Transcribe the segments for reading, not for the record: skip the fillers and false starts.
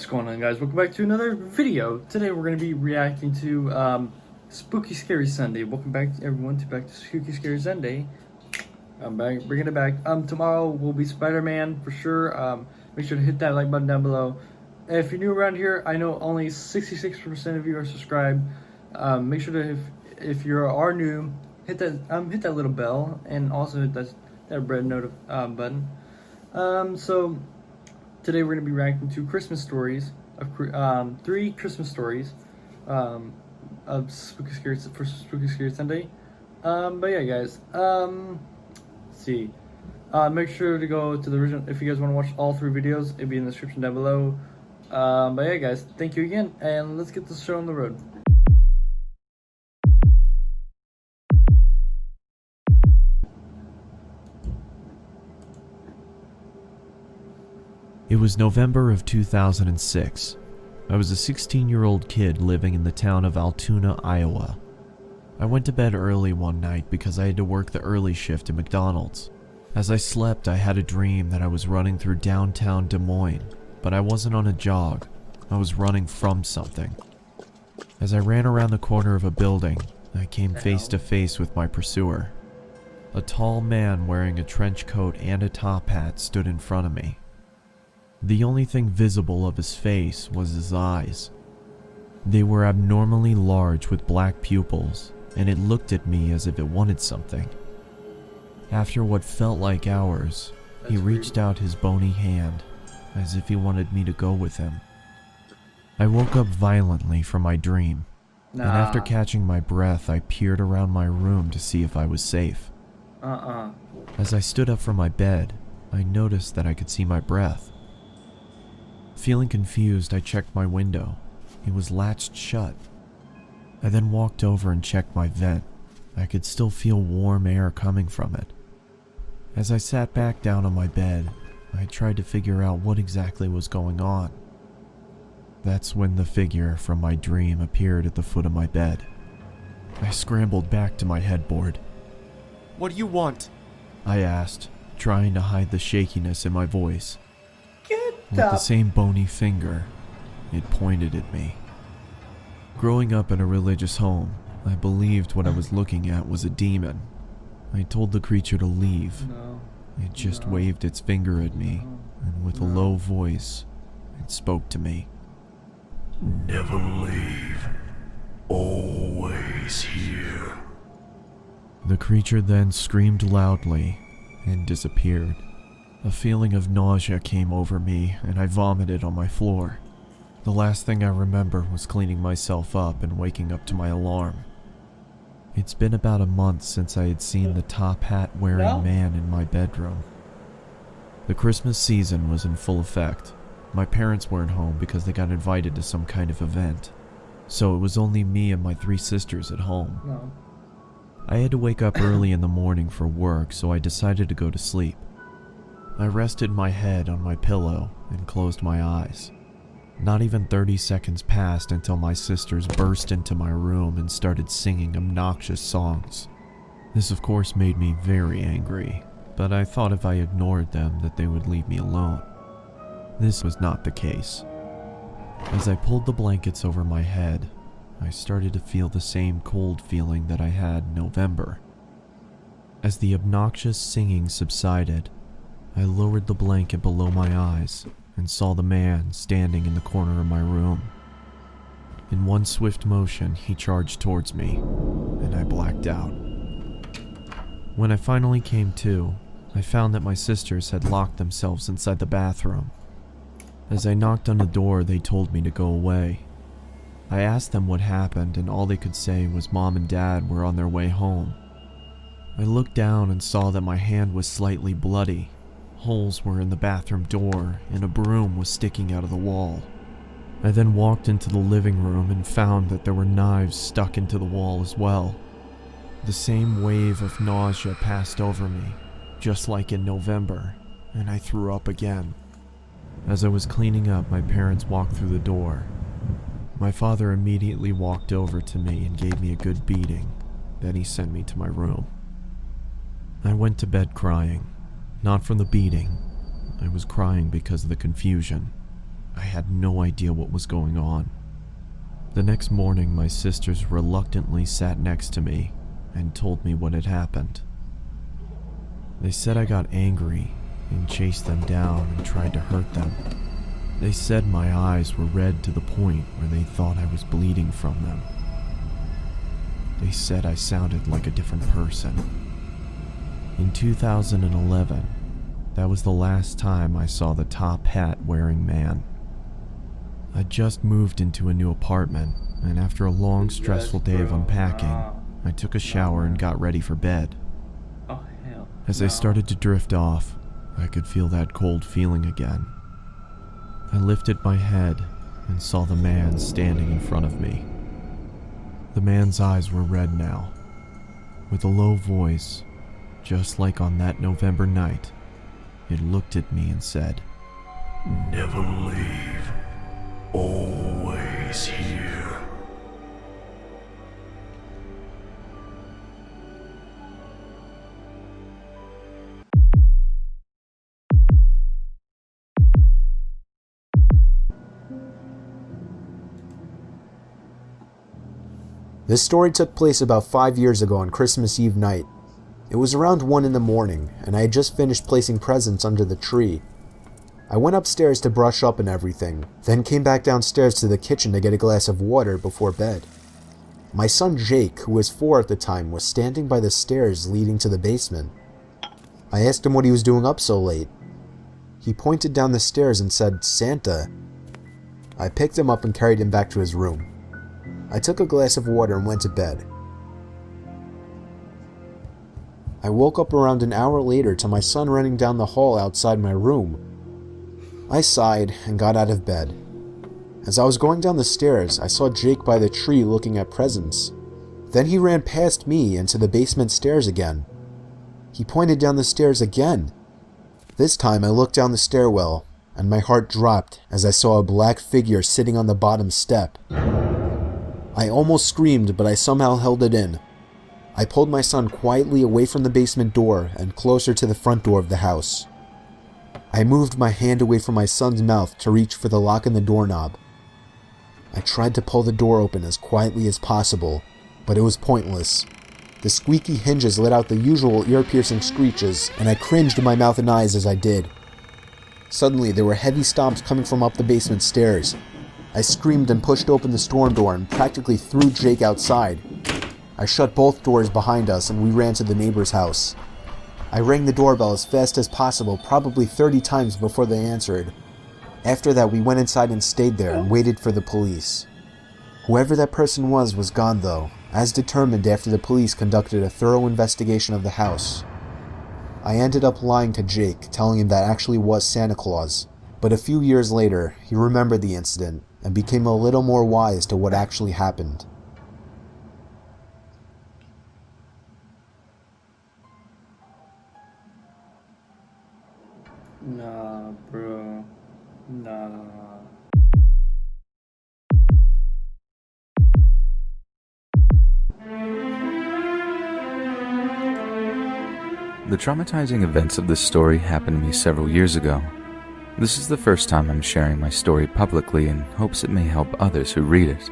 What's going on, guys? Welcome back to another video. Today we're going to be reacting to Spooky Scary Sunday. Welcome back everyone back to Spooky Scary Sunday. I'm back, bringing it back. Tomorrow will be Spider-Man for sure. Make sure to hit that like button down below. If you're new around here, I know only 66% of you are subscribed. Make sure to, if you are new, hit that little bell and also hit that red button. So today we're going to be reacting to Christmas stories, of 3 Christmas stories of Spooky Scary Sunday. But yeah, guys, let's see. Make sure to go to the original if you guys want to watch all 3 videos. It'll be in the description down below. But yeah, guys, thank you again, and let's get this show on the road. It was November of 2006. I was a 16-year-old kid living in the town of Altoona, Iowa. I went to bed early one night because I had to work the early shift at McDonald's. As I slept, I had a dream that I was running through downtown Des Moines, but I wasn't on a jog. I was running from something. As I ran around the corner of a building, I came face to face with my pursuer. A tall man wearing a trench coat and a top hat stood in front of me. The only thing visible of his face was his eyes. They were abnormally large with black pupils, and it looked at me as if it wanted something. After what felt like hours, he reached out his bony hand, as if he wanted me to go with him. I woke up violently from my dream, and after catching my breath, I peered around my room to see if I was safe. As I stood up from my bed, I noticed that I could see my breath. Feeling confused, I checked my window. It was latched shut. I then walked over and checked my vent. I could still feel warm air coming from it. As I sat back down on my bed, I tried to figure out what exactly was going on. That's when the figure from my dream appeared at the foot of my bed. I scrambled back to my headboard. "What do you want?" I asked, trying to hide the shakiness in my voice. With Get the up. same bony finger, it pointed at me. Growing up in a religious home, I believed what I was looking at was a demon. I told the creature to leave. No. It just waved its finger at me, and with a low voice, it spoke to me. "Never leave. Always here." The creature then screamed loudly and disappeared. A feeling of nausea came over me, and I vomited on my floor. The last thing I remember was cleaning myself up and waking up to my alarm. It's been about a month since I had seen the top hat wearing man in my bedroom. The Christmas season was in full effect. My parents weren't home because they got invited to some kind of event, so it was only me and my 3 sisters at home. No. I had to wake up early in the morning for work, so I decided to go to sleep. I rested my head on my pillow and closed my eyes. Not even 30 seconds passed until my sisters burst into my room and started singing obnoxious songs. This of course made me very angry, but I thought if I ignored them that they would leave me alone. This was not the case. As I pulled the blankets over my head, I started to feel the same cold feeling that I had in November. As the obnoxious singing subsided, I lowered the blanket below my eyes and saw the man standing in the corner of my room. In one swift motion, he charged towards me, and I blacked out. When I finally came to, I found that my sisters had locked themselves inside the bathroom. As I knocked on the door, they told me to go away. I asked them what happened, and all they could say was Mom and Dad were on their way home. I looked down and saw that my hand was slightly bloody. Holes were in the bathroom door, and a broom was sticking out of the wall. I then walked into the living room and found that there were knives stuck into the wall as well. The same wave of nausea passed over me, just like in November, and I threw up again. As I was cleaning up, my parents walked through the door. My father immediately walked over to me and gave me a good beating. Then he sent me to my room. I went to bed crying. Not from the beating. I was crying because of the confusion. I had no idea what was going on. The next morning, my sisters reluctantly sat next to me and told me what had happened. They said I got angry and chased them down and tried to hurt them. They said my eyes were red to the point where they thought I was bleeding from them. They said I sounded like a different person. In 2011, that was the last time I saw the top hat wearing man. I just moved into a new apartment, and after a long, stressful day of unpacking, I took a shower and got ready for bed. Oh, hell. As I started to drift off, I could feel that cold feeling again. I lifted my head and saw the man standing in front of me. The man's eyes were red now. With a low voice, just like on that November night, it looked at me and said, Never leave. Always here. This story took place about 5 years ago on Christmas Eve night. It was around 1 in the morning, and I had just finished placing presents under the tree. I went upstairs to brush up and everything, then came back downstairs to the kitchen to get a glass of water before bed. My son Jake, who was 4 at the time, was standing by the stairs leading to the basement. I asked him what he was doing up so late. He pointed down the stairs and said, "Santa." I picked him up and carried him back to his room. I took a glass of water and went to bed. I woke up around an hour later to my son running down the hall outside my room. I sighed and got out of bed. As I was going down the stairs, I saw Jake by the tree looking at presents. Then he ran past me into the basement stairs again. He pointed down the stairs again. This time I looked down the stairwell, and my heart dropped as I saw a black figure sitting on the bottom step. I almost screamed, but I somehow held it in. I pulled my son quietly away from the basement door and closer to the front door of the house. I moved my hand away from my son's mouth to reach for the lock in the doorknob. I tried to pull the door open as quietly as possible, but it was pointless. The squeaky hinges let out the usual ear-piercing screeches, and I cringed in my mouth and eyes as I did. Suddenly, there were heavy stomps coming from up the basement stairs. I screamed and pushed open the storm door and practically threw Jake outside. I shut both doors behind us and we ran to the neighbor's house. I rang the doorbell as fast as possible, probably 30 times before they answered. After that, we went inside and stayed there and waited for the police. Whoever that person was gone though, as determined after the police conducted a thorough investigation of the house. I ended up lying to Jake, telling him that actually was Santa Claus, but a few years later, he remembered the incident and became a little more wise to what actually happened. Nah, bro. Nah. The traumatizing events of this story happened to me several years ago. This is the first time I'm sharing my story publicly in hopes it may help others who read it.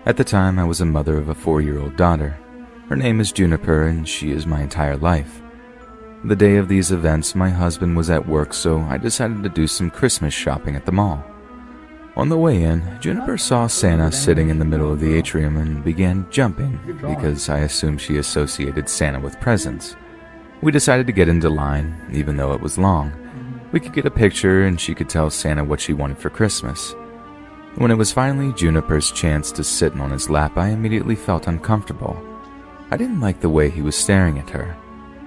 At the time, I was a mother of a 4-year-old daughter. Her name is Juniper, and she is my entire life. The day of these events, my husband was at work, so I decided to do some Christmas shopping at the mall. On the way in, Juniper saw Santa sitting in the middle of the atrium and began jumping because I assumed she associated Santa with presents. We decided to get into line, even though it was long. We could get a picture and she could tell Santa what she wanted for Christmas. When it was finally Juniper's chance to sit on his lap, I immediately felt uncomfortable. I didn't like the way he was staring at her.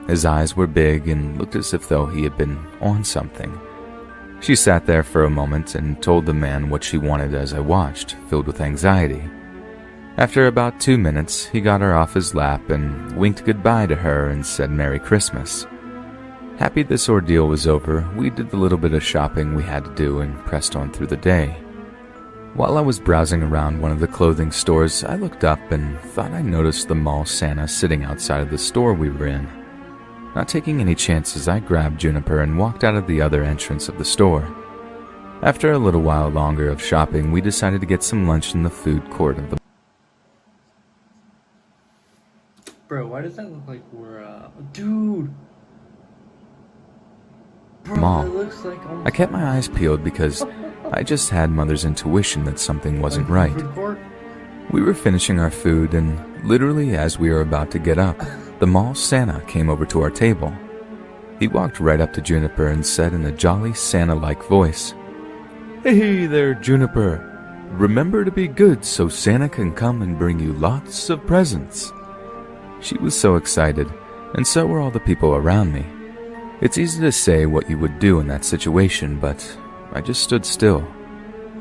His eyes were big and looked as if though he had been on something. She sat there for a moment and told the man what she wanted as I watched, filled with anxiety. After about 2 minutes, he got her off his lap and winked goodbye to her and said Merry Christmas. Happy this ordeal was over, we did the little bit of shopping we had to do and pressed on through the day. While I was browsing around one of the clothing stores, I looked up and thought I noticed the mall Santa sitting outside of the store we were in. Not taking any chances, I grabbed Juniper and walked out of the other entrance of the store. After a little while longer of shopping, we decided to get some lunch in the food court of the Bro, why does that look like we're, dude! Bro, mall. it looks like almost I kept my eyes peeled because I just had Mother's intuition that something wasn't like right. food court. We were finishing our food, and literally as we were about to get up, the mall Santa came over to our table. He walked right up to Juniper and said in a jolly Santa-like voice, "Hey there, Juniper. Remember to be good so Santa can come and bring you lots of presents." She was so excited, and so were all the people around me. It's easy to say what you would do in that situation, but I just stood still.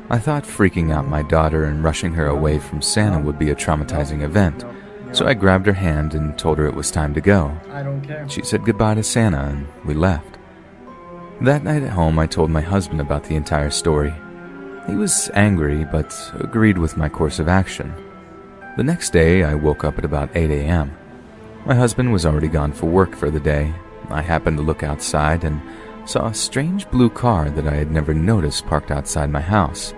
I thought freaking out my daughter and rushing her away from Santa would be a traumatizing event, so I grabbed her hand and told her it was time to go. I don't care. She said goodbye to Santa and we left. That night at home, I told my husband about the entire story. He was angry, but agreed with my course of action. The next day, I woke up at about 8 a.m. My husband was already gone for work for the day. I happened to look outside and saw a strange blue car that I had never noticed parked outside my house.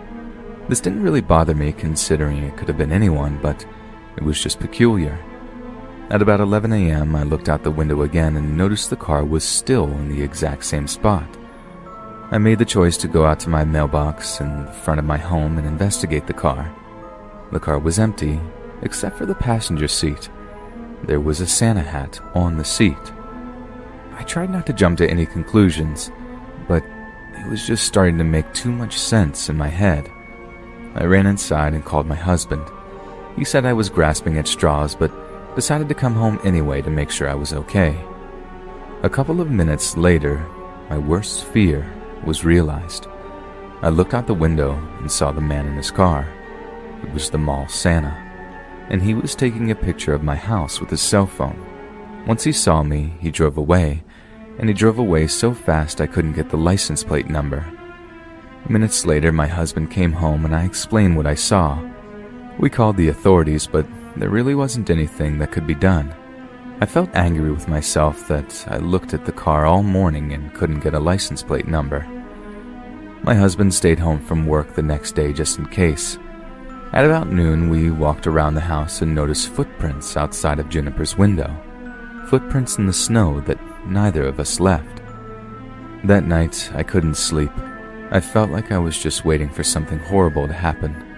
This didn't really bother me considering it could have been anyone, but it was just peculiar. At about 11 a.m., I looked out the window again and noticed the car was still in the exact same spot. I made the choice to go out to my mailbox in the front of my home and investigate the car. The car was empty, except for the passenger seat. There was a Santa hat on the seat. I tried not to jump to any conclusions, but it was just starting to make too much sense in my head. I ran inside and called my husband. He said I was grasping at straws, but decided to come home anyway to make sure I was okay. A couple of minutes later, my worst fear was realized. I looked out the window and saw the man in his car. It was the mall Santa, and he was taking a picture of my house with his cell phone. Once he saw me, he drove away, and he drove away so fast I couldn't get the license plate number. Minutes later, my husband came home and I explained what I saw. We called the authorities, but there really wasn't anything that could be done. I felt angry with myself that I looked at the car all morning and couldn't get a license plate number. My husband stayed home from work the next day just in case. At about noon, we walked around the house and noticed footprints outside of Juniper's window. Footprints in the snow that neither of us left. That night, I couldn't sleep. I felt like I was just waiting for something horrible to happen.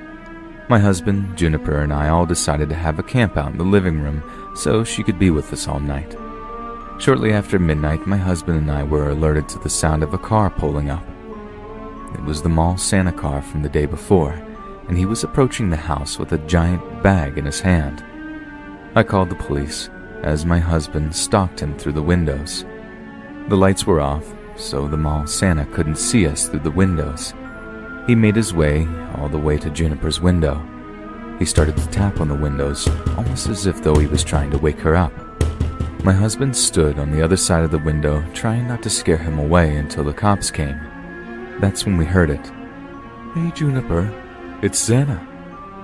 My husband, Juniper, and I all decided to have a camp out in the living room so she could be with us all night. Shortly after midnight, my husband and I were alerted to the sound of a car pulling up. It was the mall Santa car from the day before, and he was approaching the house with a giant bag in his hand. I called the police, as my husband stalked him through the windows. The lights were off, so the mall Santa couldn't see us through the windows. He made his way all the way to Juniper's window. He started to tap on the windows, almost as if though he was trying to wake her up. My husband stood on the other side of the window, trying not to scare him away until the cops came. That's when we heard it. "Hey Juniper, it's Santa.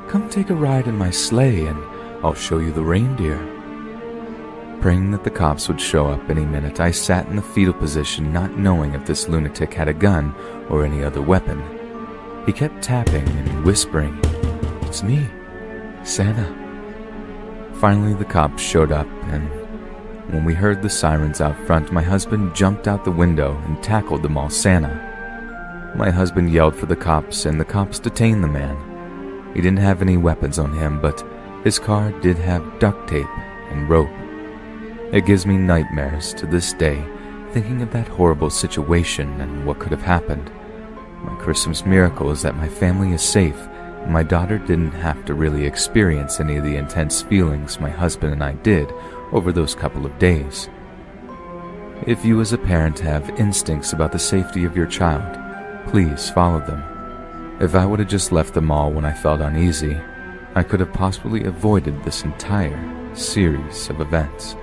Come take a ride in my sleigh and I'll show you the reindeer." Praying that the cops would show up any minute, I sat in the fetal position, not knowing if this lunatic had a gun or any other weapon. He kept tapping and whispering, "It's me, Santa." Finally, the cops showed up, and when we heard the sirens out front, my husband jumped out the window and tackled the mall Santa. My husband yelled for the cops, and the cops detained the man. He didn't have any weapons on him, but his car did have duct tape and rope. It gives me nightmares to this day, thinking of that horrible situation and what could have happened. My Christmas miracle is that my family is safe, and my daughter didn't have to really experience any of the intense feelings my husband and I did over those couple of days. If you as a parent have instincts about the safety of your child, please follow them. If I would have just left the mall when I felt uneasy, I could have possibly avoided this entire series of events.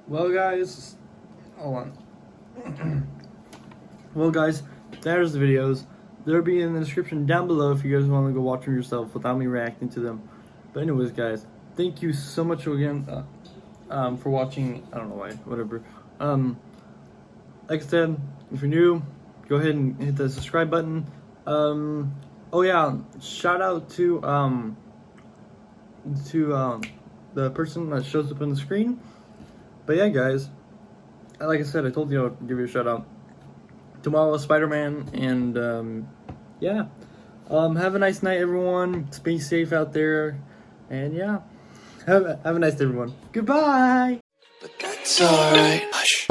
Well, guys, hold on. Well, guys, there's the videos. They'll be in the description down below if you guys want to go watch them yourself without me reacting to them. But anyways, guys, thank you so much again for watching. I don't know why, whatever. Like I said, if you're new, go ahead and hit the subscribe button. Oh yeah, shout out to the person that shows up on the screen. But yeah, guys, like I said, I told you I'd give you a shout out. Tomorrow is Spider-Man, and yeah. Have a nice night, everyone. Stay safe out there, and yeah, have a nice day, everyone. Goodbye. But that's alright. Hush.